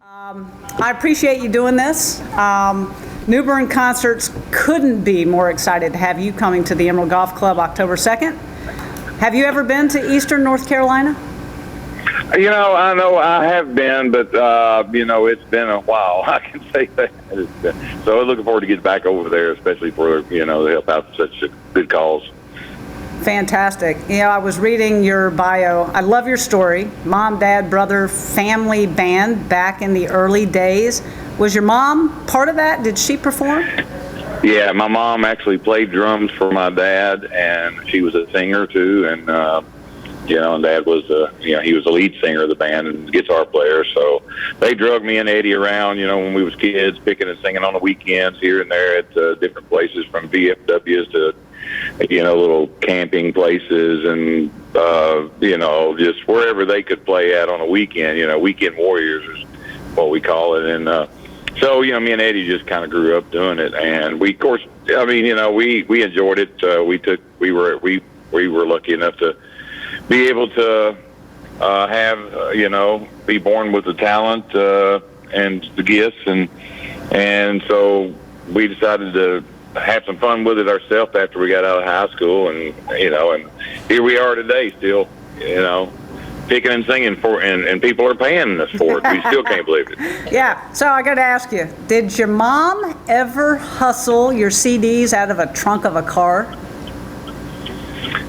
I appreciate you doing this. New Bern Concerts couldn't be more excited to have you coming to the Emerald Golf Club October 2nd. Have you ever been to Eastern North Carolina? I know I have been, but, it's been a while. I can say that. So I'm looking forward to getting back over there, especially for, to help out such good cause. Fantastic. I was reading your bio. I love your story. Mom, dad, brother, family band back in the early days. Was your mom part of that? Did she perform? Yeah, my mom actually played drums for my dad, and she was a singer too. And and Dad was he was the lead singer of the band and guitar player. So they drug me and Eddie around, when we was kids, picking and singing on the weekends here and there at different places, from VFWs to little camping places and just wherever they could play at on a weekend. Weekend warriors is what we call it. And so me and Eddie just kind of grew up doing it, and we, of course, we enjoyed it. We were lucky enough to be able to be born with the talent and the gifts, and so we decided to have some fun with it ourselves after we got out of high school, and here we are today, still picking and singing and people are paying us for it. We still can't believe it. Yeah. So I got to ask you, did your mom ever hustle your CDs out of a trunk of a car?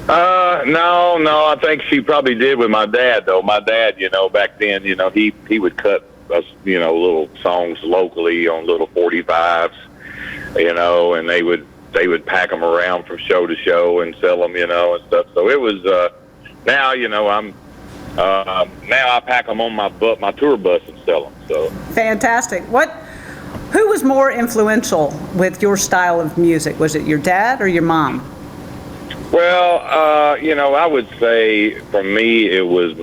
No, I think she probably did with my dad, though. My dad, back then, he would cut us, little songs locally on little 45s, and they would pack them around from show to show and sell them, and stuff. So it was, now I pack them on my tour bus and sell them. So fantastic. Who was more influential with your style of music? Was it your dad or your mom? Well, I would say for me it was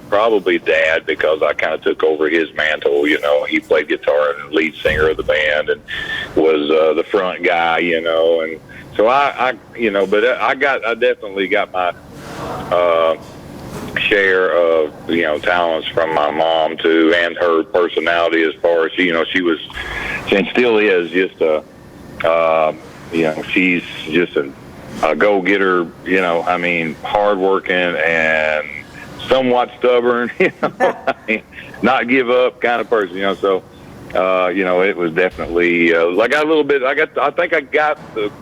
probably Dad, because I kind of took over his mantle. He played guitar and lead singer of the band and was the front guy. And so I definitely got my share of talents from my mom too, and her personality, as far as she was and still is just she's just a go-getter, hard-working and somewhat stubborn, not give up kind of person, So, it was definitely I think I got the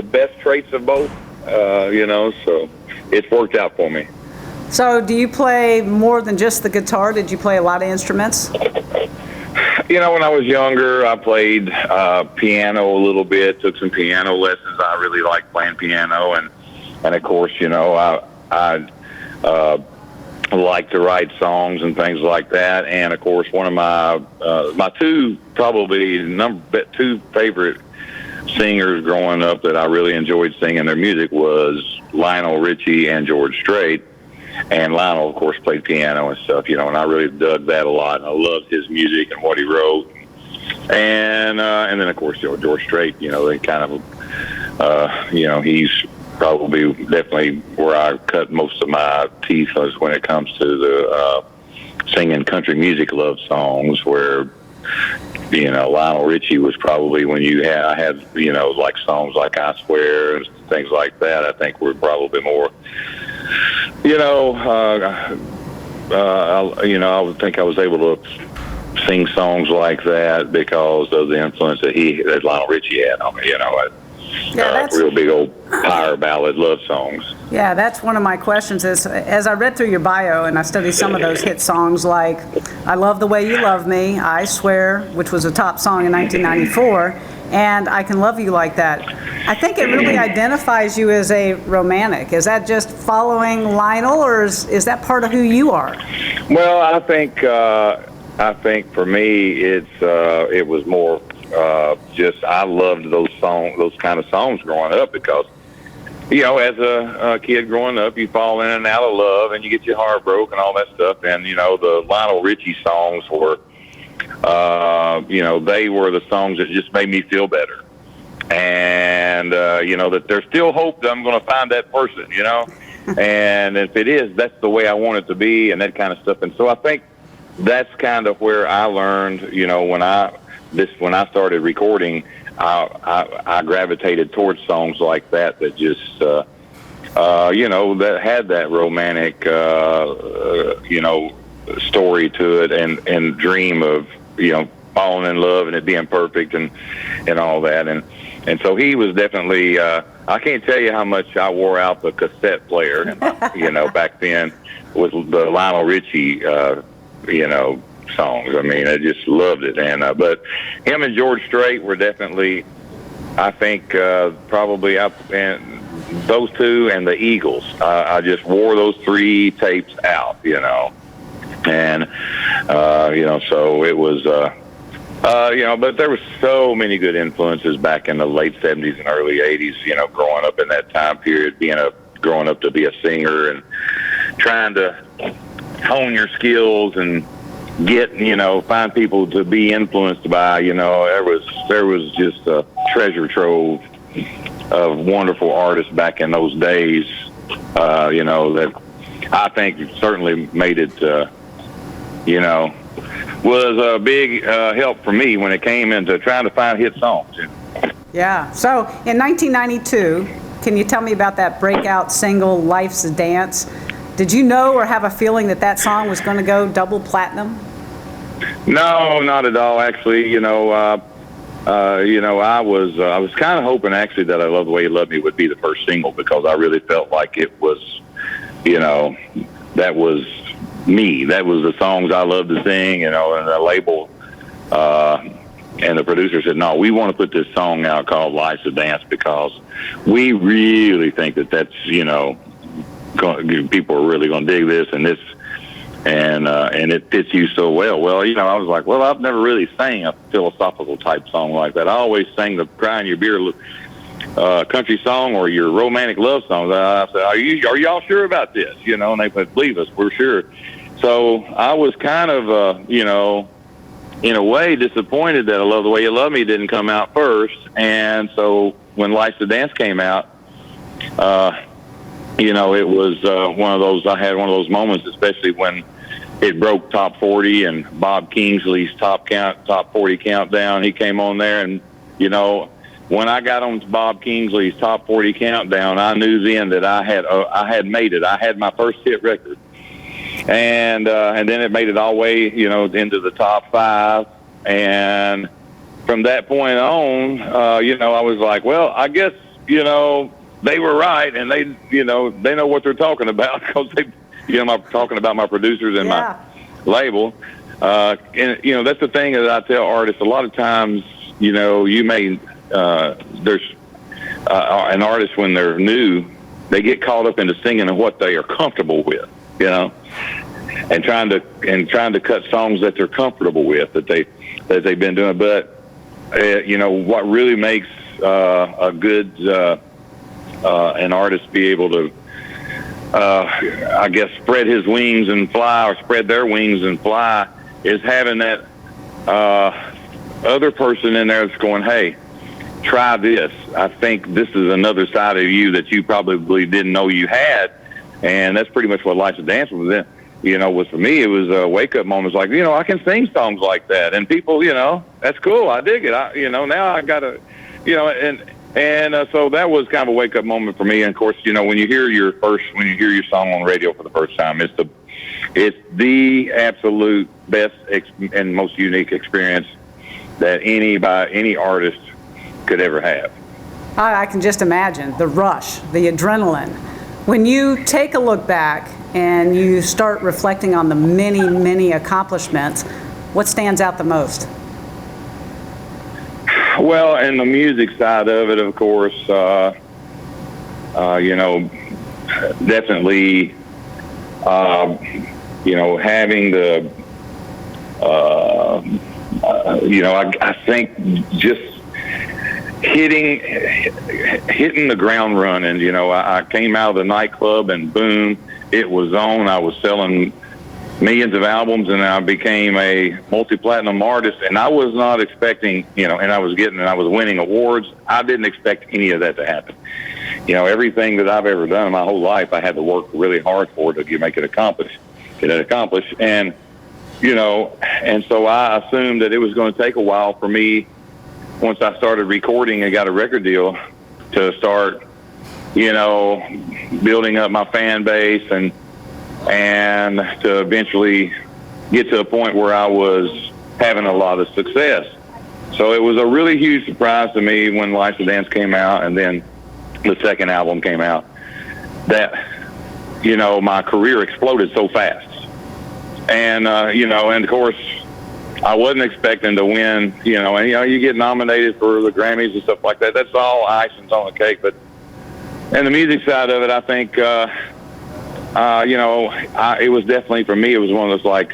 best traits of both, So it's worked out for me. So, do you play more than just the guitar? Did you play a lot of instruments? When I was younger, I played piano a little bit, took some piano lessons. I really liked playing piano, and of course, I like to write songs and things like that. And of course, one of my two favorite singers growing up that I really enjoyed singing their music was Lionel Richie and George Strait. And Lionel, of course, played piano and stuff, and I really dug that a lot. And I loved his music and what he wrote. And then, of course, George Strait, they kind of, he's definitely where I cut most of my teeth when it comes to the singing country music love songs, where, Lionel Richie was probably when I had, like songs like I Swear and things like that, I think were probably more, I would think I was able to sing songs like that because of the influence that Lionel Richie had on me. Real big old power ballad love songs. Yeah, that's one of my questions. As I read through your bio and I studied some of those hit songs, like "I Love the Way You Love Me," "I Swear," which was a top song in 1994, and "I Can Love You Like That." I think it really identifies you as a romantic. Is that just following Lionel, or is that part of who you are? Well, I think for me it was more just I loved those kind of songs growing up, because as a kid growing up, you fall in and out of love and you get your heart broke and all that stuff. And the Lionel Richie songs were they were the songs that just made me feel better. And, that there's still hope that I'm going to find that person, and if it is, that's the way I want it to be, and that kind of stuff. And so I think that's kind of where I learned, when I started recording, I gravitated towards songs like that just, that had that romantic, story to it, and dream of, falling in love and it being perfect and all that. And so he was definitely, I can't tell you how much I wore out the cassette player, back then with the Lionel Richie, songs. I mean, I just loved it. And but him and George Strait were definitely, I think, probably up, and those two and the Eagles. I just wore those 3 tapes out, and so it was, but there was so many good influences back in the late 70s and early 80s, growing up in that time period, growing up to be a singer and trying to hone your skills and get, find people to be influenced by, there was just a treasure trove of wonderful artists back in those days, that I think certainly made it, was a big help for me when it came into trying to find hit songs. Yeah. So in 1992, can you tell me about that breakout single, Life's a Dance? Did you know or have a feeling that song was going to go double platinum? No, not at all. Actually, I was kind of hoping actually that I Love the Way You Love Me would be the first single, because I really felt like it was, that was me. That was the songs I loved to sing, and the label, and the producer said, no, we want to put this song out called Life's a Dance, because we really think that's, people are really going to dig this, and this, and it fits you so well. Well, I was like, well, I've never really sang a philosophical type song like that. I always sang the Cry in Your Beer country song or your romantic love songs. I said, are y'all sure about this? And they said, believe us, we're sure. So I was kind of, in a way disappointed that I Love the Way You Love Me didn't come out first. And so when Life's a Dance came out, it was one of those, I had one of those moments, especially when it broke top 40 and Bob Kingsley's top 40 countdown. He came on there, and, when I got on Bob Kingsley's top 40 countdown, I knew then that I had made it. I had my first hit record. And then it made it all the way, into the top 5. And from that point on, I was like, well, I guess, they were right, and they know what they're talking about, because I'm talking about my producers and my label. And, that's the thing that I tell artists a lot of times, you may, there's an artist when they're new, they get caught up into singing and what they are comfortable with, and trying to cut songs that they're comfortable with, that they've been doing. But, what really makes a good an artist be able to, I guess, spread his wings and fly, or spread their wings and fly, is having that other person in there that's going, hey, try this. I think this is another side of you that you probably didn't know you had. And that's pretty much what Life's a Dance was. Was for me, it was a wake-up moment. It's like, I can sing songs like that. And people, that's cool. I dig it. Now I got to, and so that was kind of a wake-up moment for me. And, of course, when you hear your song on radio for the first time, it's the absolute best and most unique experience that any artist could ever have. I can just imagine the rush, the adrenaline. When you take a look back and you start reflecting on the many, many accomplishments, what stands out the most? Well, and the music side of it, of course, definitely, having the, I think just hitting the ground running. I came out of the nightclub and boom, it was on. I was selling millions of albums, and I became a multi-platinum artist. And I was not expecting, and I was winning awards. I didn't expect any of that to happen. Everything that I've ever done in my whole life, I had to work really hard for to make it accomplished. And and so I assumed that it was going to take a while for me, once I started recording and got a record deal, to start, building up my fan base and to eventually get to a point where I was having a lot of success. So it was a really huge surprise to me when Lights of Dance came out, and then the second album came out, that, my career exploded so fast. And, and of course, I wasn't expecting to win, and, you get nominated for the Grammys and stuff like that. That's all icing on the cake. But, and the music side of it, I think, it was definitely, for me, it was one of those, like,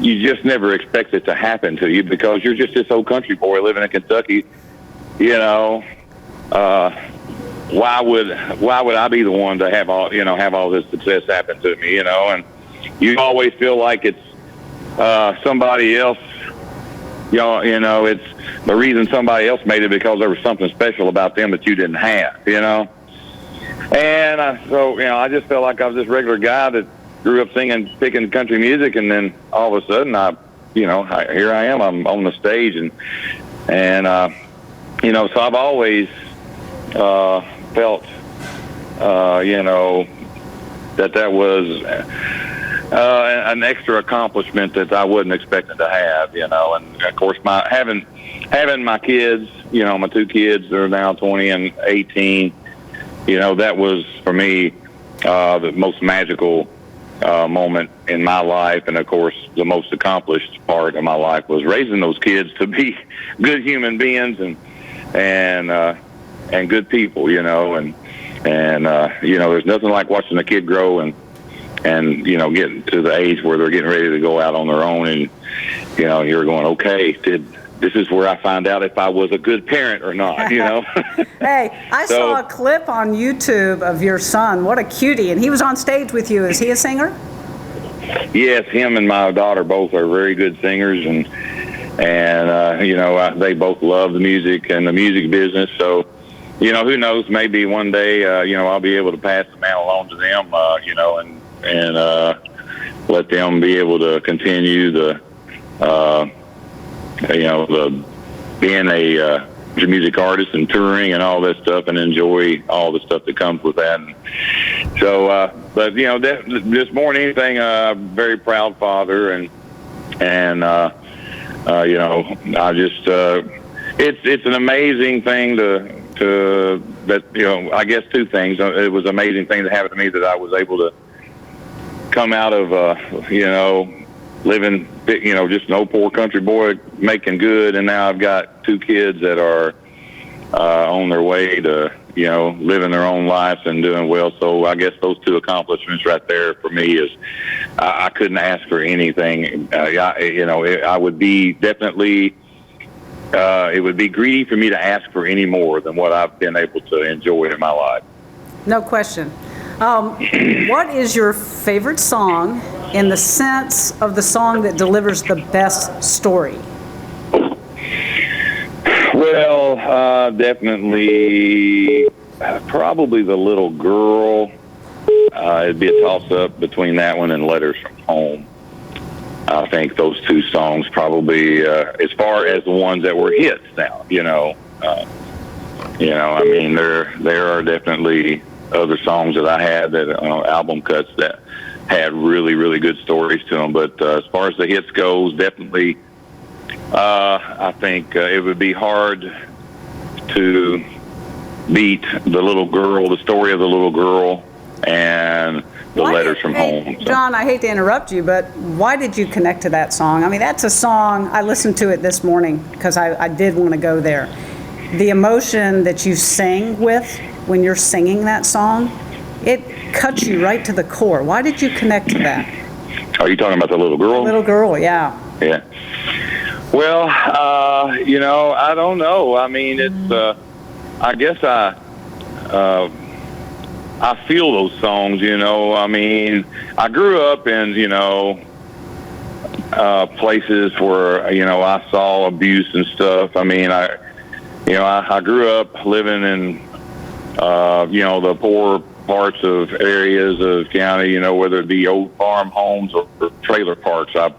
you just never expect it to happen to you, because you're just this old country boy living in Kentucky. Why would I be the one to have all this success happen to me? And you always feel like it's somebody else. It's the reason somebody else made it, because there was something special about them that you didn't have. And I just felt like I was this regular guy that grew up picking country music, and then all of a sudden, here I am. I'm on the stage, and so I've always felt, that was an extra accomplishment that I wasn't expecting to have, and of course, having my kids, my two kids, they're now 20 and 18. That was for me the most magical moment in my life, and of course the most accomplished part of my life was raising those kids to be good human beings and good people, and there's nothing like watching a kid grow and getting to the age where they're getting ready to go out on their own, and you're going, okay, this is where I find out if I was a good parent or not, Hey, I saw a clip on YouTube of your son. What a cutie. And he was on stage with you. Is he a singer? Yes, him and my daughter both are very good singers, and they both love the music and the music business. So, who knows, maybe one day, I'll be able to pass the mantle along to them, and let them be able to continue the being a music artist and touring and all that stuff, and enjoy all the stuff that comes with that. And so, but just more than anything, very proud father, and I just it's an amazing thing to that I guess two things. It was an amazing thing that happened to me, that I was able to come out of living, just an old poor country boy making good, and now I've got two kids that are on their way to, living their own lives and doing well. So I guess those two accomplishments right there for me is, I couldn't ask for anything. I would be definitely, it would be greedy for me to ask for any more than what I've been able to enjoy in my life. No question. What is your favorite song in the sense of the song that delivers the best story? Well, definitely, probably The Little Girl. It'd be a toss-up between that one and Letters from Home. I think those two songs probably, as far as the ones that were hits now, I mean, there are definitely other songs that I had that album cuts that had really, really good stories to them. But as far as the hits goes, definitely, I think it would be hard to beat The Little Girl, the story of the little girl, and the Letters from Home. So. John, I hate to interrupt you, but why did you connect to that song? I mean, that's a song, I listened to it this morning because I did want to go there. The emotion that you sing with when you're singing that song, it cuts you right to the core. Why did you connect to that? Are you talking about The Little Girl? Little Girl, yeah. Yeah. Well, I don't know. I mean, it's, I guess I feel those songs, I mean, I grew up in, places where, I saw abuse and stuff. I mean, I grew up living in, the poor parts of areas of county, whether it be old farm homes or trailer parks. I've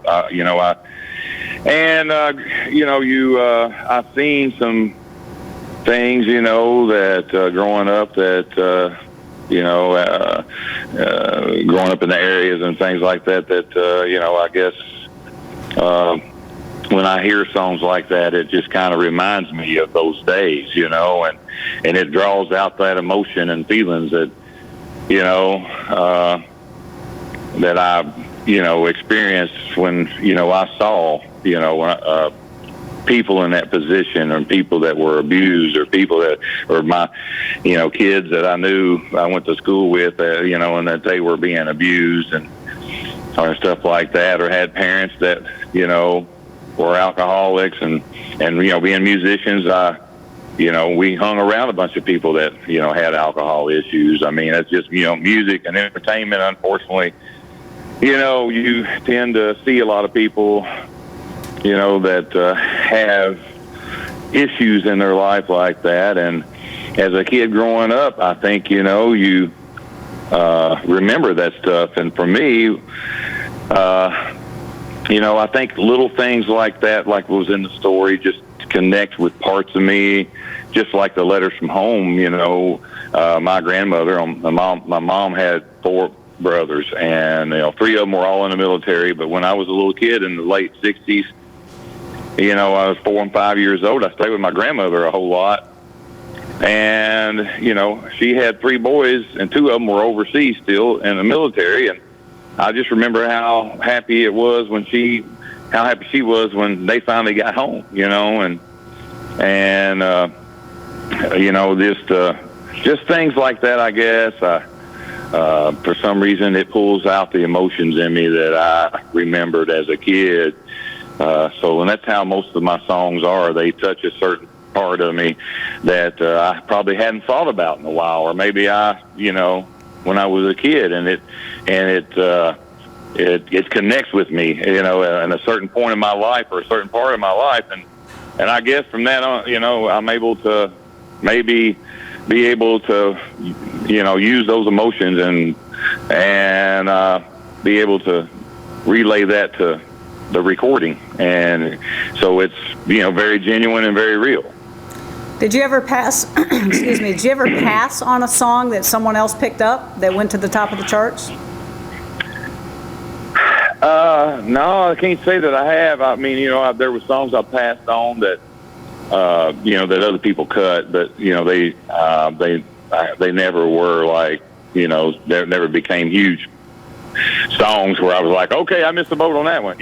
seen some things, that growing up growing up in the areas and things like that, I guess when I hear songs like that, it just kind of reminds me of those days, and it draws out that emotion and feelings that, that I, experienced when, I saw, people in that position, or people that were abused, or people that, or my, kids that I knew I went to school with, and that they were being abused or stuff like that, or had parents that, were alcoholics and being musicians, we hung around a bunch of people that, had alcohol issues. I mean, it's just, music and entertainment, unfortunately, you tend to see a lot of people, that have issues in their life like that. And as a kid growing up, I think, you remember that stuff. And for me, I think little things like that, like was in the story, just connect with parts of me, just like the letters from home. My grandmother, my mom had 4 brothers, and 3 of them were all in the military. But when I was a little kid in the late 60s, I was 4 and 5 years old. I stayed with my grandmother a whole lot, and she had 3 boys, and 2 of them were overseas still in the military. And I just remember how happy she was when they finally got home, just things like that, I guess. For some reason, it pulls out the emotions in me that I remembered as a kid. And that's how most of my songs are. They touch a certain part of me that I probably hadn't thought about in a while, or maybe when I was a kid, and it connects with me, in a certain point in my life, or a certain part of my life, and I guess from that on, I'm able to maybe be able to, use those emotions and be able to relay that to the recording, and so it's very genuine and very real. Did you ever pass, excuse me, did you ever pass on a song that someone else picked up that went to the top of the charts? No, I can't say that I have. I mean, there were songs I passed on that, that other people cut, but, they never were like, they never became huge songs where I was like, okay, I missed the boat on that one,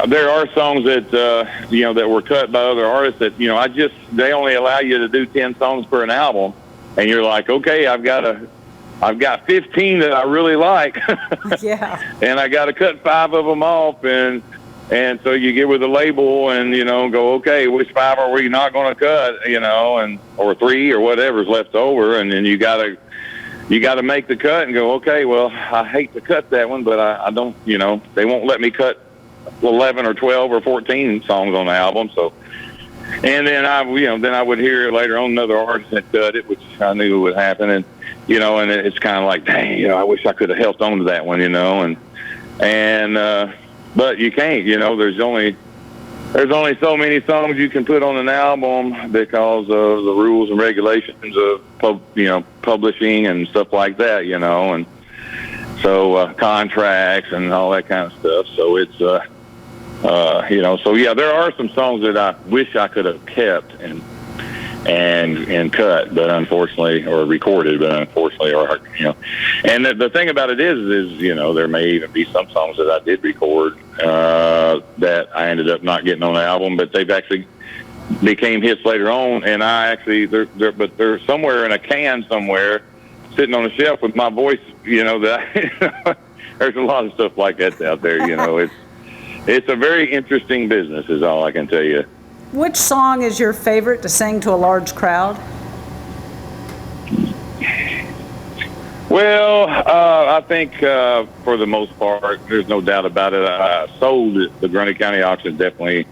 there are songs that, that were cut by other artists that, they only allow you to do 10 songs per an album. And you're like, okay, I've got 15 that I really like. Yeah. And I got to cut 5 of them off. And so you get with the label and, go, okay, which 5 are we not going to cut, or 3 or whatever's left over. And then you got to make the cut and go, okay, well, I hate to cut that one, but I don't, they won't let me cut 11 or 12 or 14 songs on the album. So, and then I would hear later on another artist that cut it, which I knew would happen. And, and it's kind of like, dang, I wish I could have held on to that one, but you can't, there's only so many songs you can put on an album because of the rules and regulations of, publishing and stuff like that, and so contracts and all that kind of stuff. So it's, so yeah, there are some songs that I wish I could have kept and cut, but unfortunately, or recorded, but unfortunately, and the thing about it is, there may even be some songs that I did record, that I ended up not getting on the album, but they've actually became hits later on, and they're somewhere in a can somewhere, sitting on a shelf with my voice, that there's a lot of stuff like that out there, It's a very interesting business, is all I can tell you. Which song is your favorite to sing to a large crowd? Well, I think for the most part, there's no doubt about it. Sold at the Grundy County auction definitely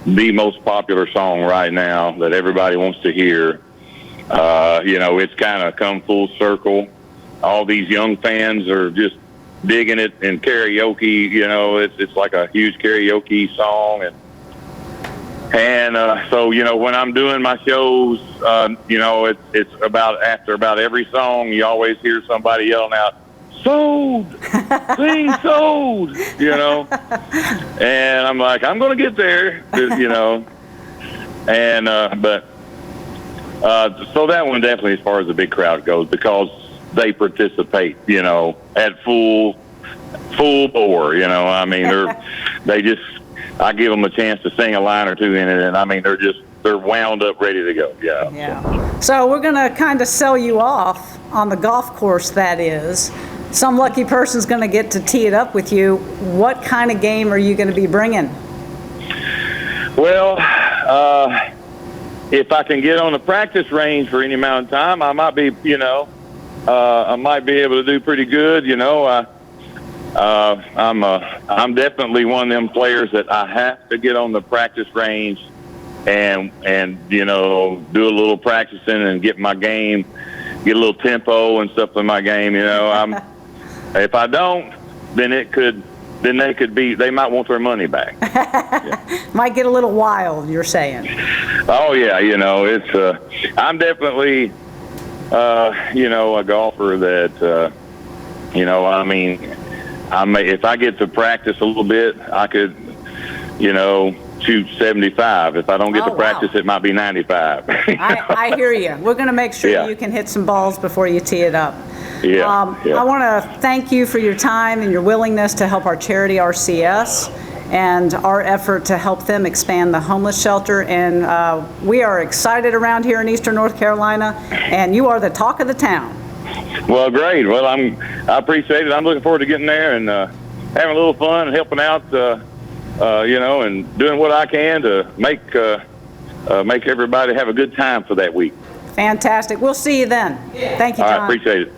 the most popular song right now that everybody wants to hear. It's kind of come full circle. All these young fans are just digging it in karaoke. It's like a huge karaoke song, and so when I'm doing my shows, it's about after about every song, you always hear somebody yelling out, "Sold, sing sold," and I'm like, I'm gonna get there, and but so that one definitely, as far as the big crowd goes, because they participate, at full bore, I mean, I give them a chance to sing a line or two in it, and I mean, they're wound up, ready to go. Yeah. So we're going to kind of sell you off on the golf course, that is. Some lucky person's going to get to tee it up with you. What kind of game are you going to be bringing? Well, if I can get on the practice range for any amount of time, I might be, I might be able to do pretty good. I'm definitely one of them players that I have to get on the practice range and do a little practicing and get my game, get a little tempo and stuff in my game. If I don't, then they might want their money back. Yeah. Might get a little wild, you're saying. Oh yeah, I'm definitely a golfer that if I get to practice a little bit, I could shoot 75. If I don't get to practice, It might be 95. I hear you. We're going to make sure you can hit some balls before you tee it up. I want to thank you for your time and your willingness to help our charity, RCS, and our effort to help them expand the homeless shelter. And we are excited around here in Eastern North Carolina, and you are the talk of the town. Well, great. Well, I appreciate it. I'm looking forward to getting there and having a little fun and helping out, and doing what I can to make everybody have a good time for that week. Fantastic. We'll see you then. Thank you, John. All right, appreciate it.